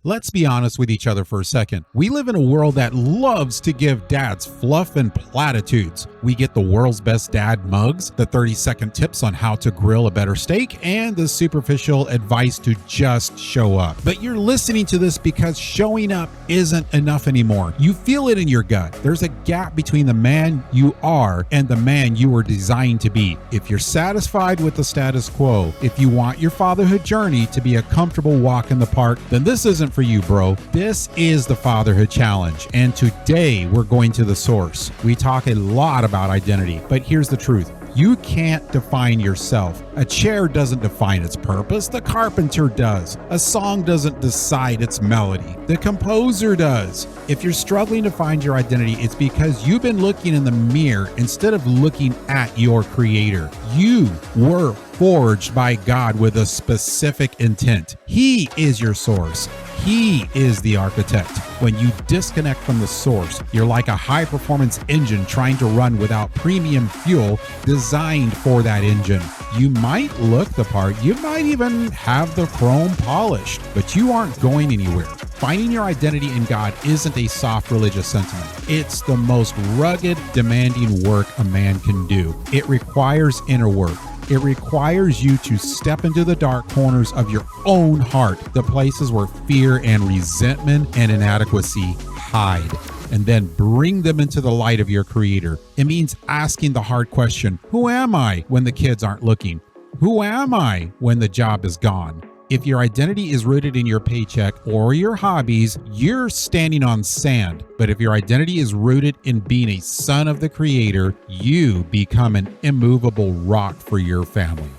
Let's be honest with each other for a second. We live in a world that loves to give dads fluff and platitudes. We get the world's best dad mugs, the 30-second tips on how to grill a better steak, and the superficial advice to just show up. But you're listening to this because showing up isn't enough anymore. You feel it in your gut. There's a gap between the man you are and the man you were designed to be. If you're satisfied with the status quo, if you want your fatherhood journey to be a comfortable walk in the park, then this isn't for you, bro. This is the Fatherhood Challenge, and today we're going to the source. We talk a lot about identity, but here's the truth. You can't define yourself. A chair doesn't define its purpose. The carpenter does. A song doesn't decide its melody. The composer does. If you're struggling to find your identity, it's because you've been looking in the mirror instead of looking at your creator. You were forged by God with a specific intent. He is your source. He is the architect. When you disconnect from the source, you're like a high-performance engine trying to run without premium fuel designed for that engine. You might look the part, you might even have the chrome polished, but you aren't going anywhere. Finding your identity in God isn't a soft religious sentiment. It's the most rugged, demanding work a man can do. It requires inner work. It requires you to step into the dark corners of your own heart, the places where fear and resentment and inadequacy hide, and then bring them into the light of your Creator. It means asking the hard question, who am I when the kids aren't looking? Who am I when the job is gone? If your identity is rooted in your paycheck or your hobbies, you're standing on sand. But if your identity is rooted in being a son of the Creator, you become an immovable rock for your family.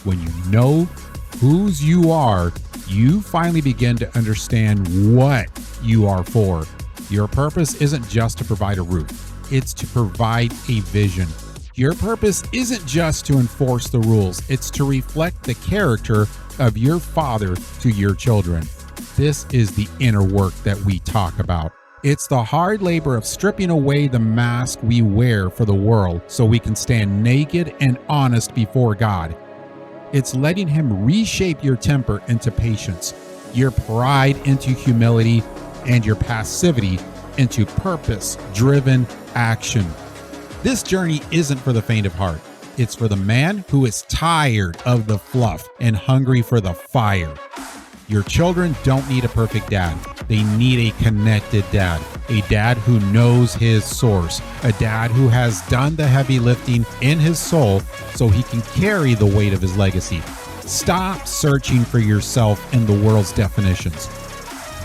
When you know whose you are, you finally begin to understand what you are for. Your purpose isn't just to provide a roof, it's to provide a vision. Your purpose isn't just to enforce the rules, it's to reflect the character of your father to your children. This is the inner work that we talk about. It's the hard labor of stripping away the mask we wear for the world so we can stand naked and honest before God. It's letting Him reshape your temper into patience, your pride into humility, and your passivity into purpose-driven action. This journey isn't for the faint of heart. It's for the man who is tired of the fluff and hungry for the fire. Your children don't need a perfect dad. They need a connected dad. A dad who knows his source. A dad who has done the heavy lifting in his soul so he can carry the weight of his legacy. Stop searching for yourself in the world's definitions.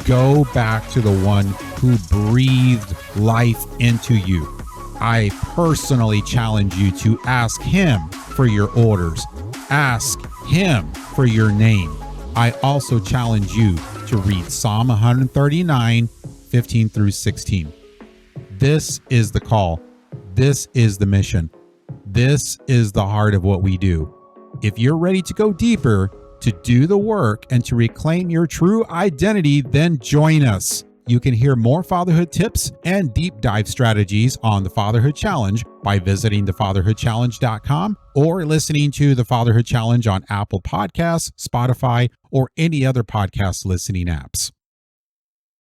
Go back to the one who breathed life into you. I personally challenge you to ask Him for your orders. Ask Him for your name. I also challenge you to read Psalm 139, 15 through 16. This is the call. This is the mission. This is the heart of what we do. If you're ready to go deeper, to do the work, and to reclaim your true identity, then join us. You can hear more fatherhood tips and deep dive strategies on the Fatherhood Challenge by visiting thefatherhoodchallenge.com or listening to the Fatherhood Challenge on Apple Podcasts, Spotify, or any other podcast listening apps.